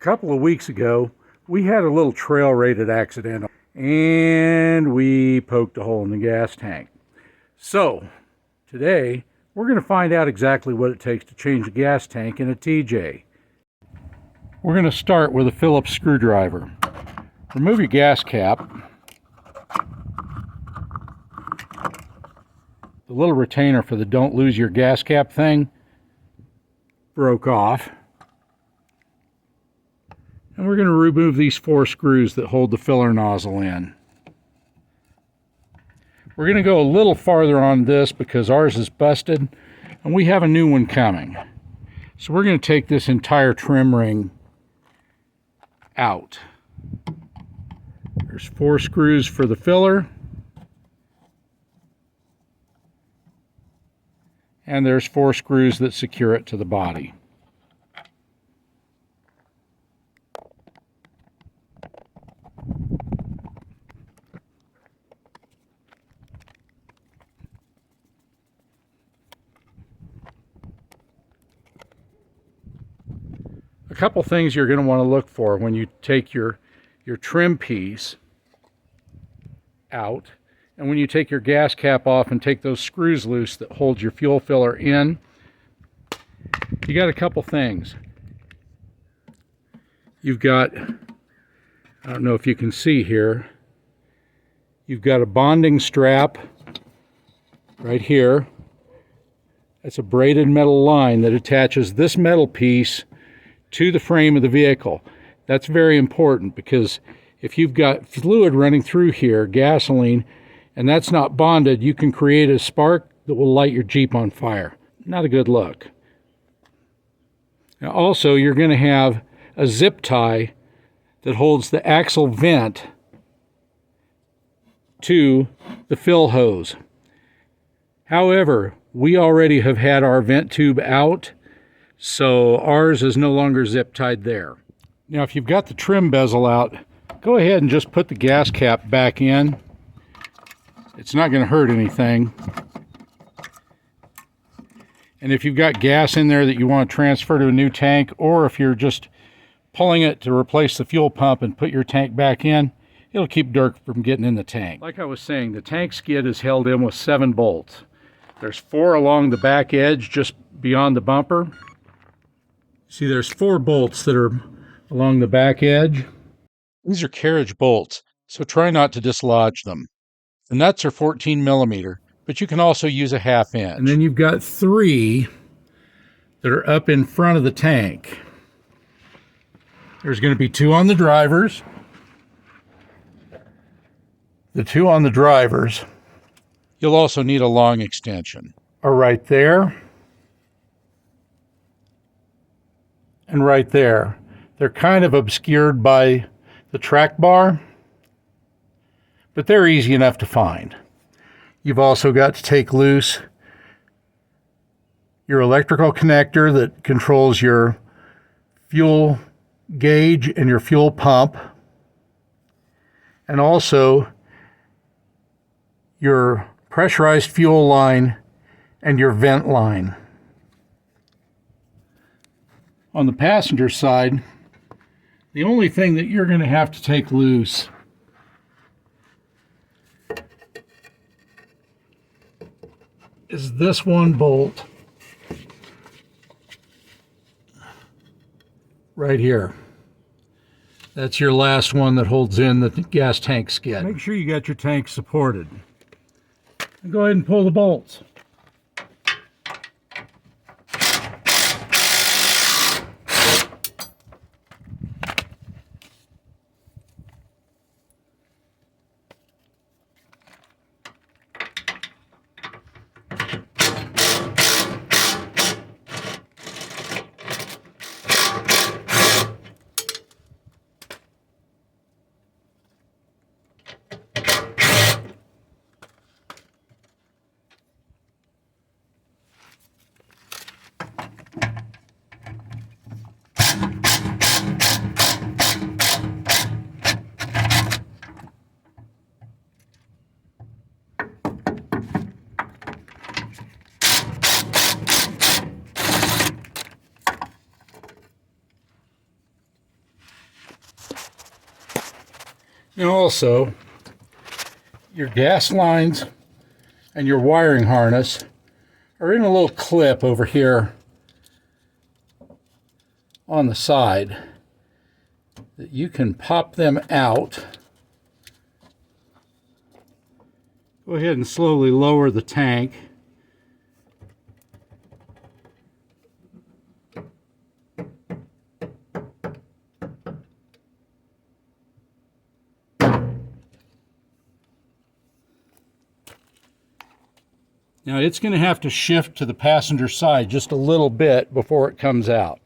couple of weeks ago, we had a little trail-rated accident, and we poked a hole in the gas tank. So, today, we're going to find out exactly what it takes to change a gas tank in a TJ. We're going to start with a Phillips screwdriver. Remove your gas cap. The little retainer for the don't lose your gas cap thing broke off. And we're going to remove these 4 screws that hold the filler nozzle in. We're going to go a little farther on this because ours is busted and we have a new one coming. So we're going to take this entire trim ring out. There's 4 screws for the filler. And there's 4 screws that secure it to the body. A couple things you're going to want to look for when you take your trim piece out, and when you take your gas cap off and take those screws loose that hold your fuel filler in. You got a couple things. You've got, I don't know if you can see here, you've got a bonding strap right here. That's a braided metal line that attaches this metal piece to the frame of the vehicle. That's very important because if you've got fluid running through here, gasoline, and that's not bonded, you can create a spark that will light your Jeep on fire. Not a good look. Now also, you're going to have a zip tie that holds the axle vent to the fill hose. However, we already have had our vent tube out, so ours is no longer zip tied there. Now, if you've got the trim bezel out, go ahead and just put the gas cap back in. It's not going to hurt anything. And if you've got gas in there that you want to transfer to a new tank, or if you're just pulling it to replace the fuel pump and put your tank back in, it'll keep dirt from getting in the tank. Like I was saying, the tank skid is held in with 7 bolts. There's 4 along the back edge just beyond the bumper. See, there's 4 bolts that are along the back edge. These are carriage bolts, so try not to dislodge them. The nuts are 14 millimeter, but you can also use a 1/2 inch. And then you've got 3 that are up in front of the tank. There's going to be 2 on the drivers. The 2 on the drivers, you'll also need a long extension, are right there and right there. They're kind of obscured by the track bar, but they're easy enough to find. You've also got to take loose your electrical connector that controls your fuel gauge and your fuel pump, and also your pressurized fuel line and your vent line. On the passenger side, the only thing that you're going to have to take loose is this one bolt right here. That's your last one that holds in the gas tank skid. Make sure you got your tank supported. And go ahead and pull the bolts. And also, your gas lines and your wiring harness are in a little clip over here on the side that you can pop them out. Go ahead and slowly lower the tank. Now it's going to have to shift to the passenger side just a little bit before it comes out.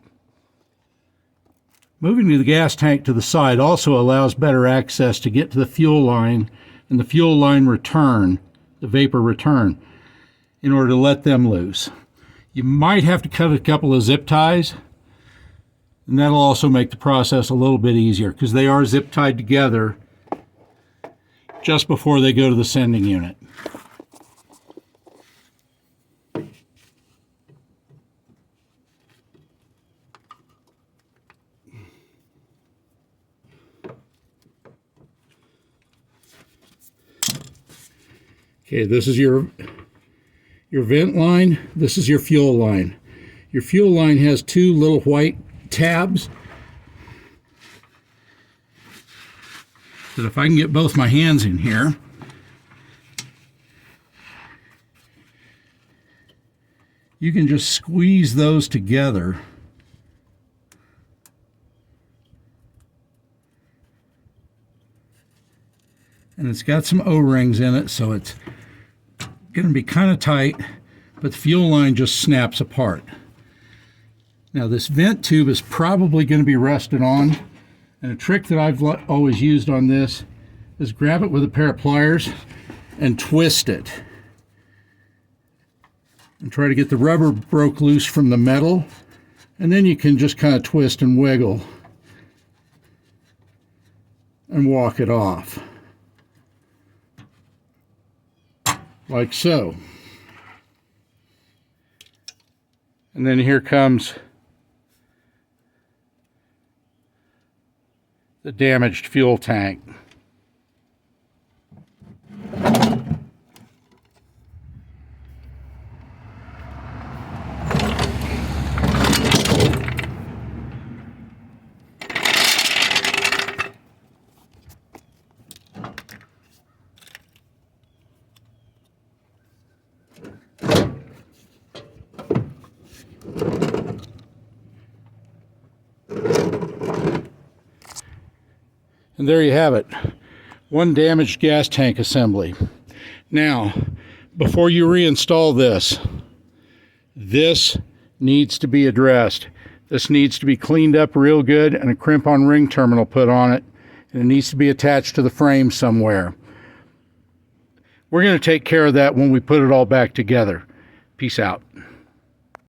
Moving the gas tank to the side also allows better access to get to the fuel line and the fuel line return, the vapor return, in order to let them loose. You might have to cut a couple of zip ties, and that'll also make the process a little bit easier because they are zip tied together just before they go to the sending unit. Okay, this is your vent line. This is your fuel line. Your fuel line has two little white tabs that if I can get both my hands in here, you can just squeeze those together. And it's got some O-rings in it, so it's going to be kind of tight, but the fuel line just snaps apart. Now this vent tube is probably going to be rusted on, and a trick that I've always used on this is grab it with a pair of pliers and twist it. And try to get the rubber broke loose from the metal, and then you can just kind of twist and wiggle and walk it off. Like so. And then here comes the damaged fuel tank. And there you have it, one damaged gas tank assembly. Now, before you reinstall this needs to be addressed. This needs to be cleaned up real good and a crimp-on ring terminal put on it, and it needs to be attached to the frame somewhere. We're going to take care of that when we put it all back together. Peace out.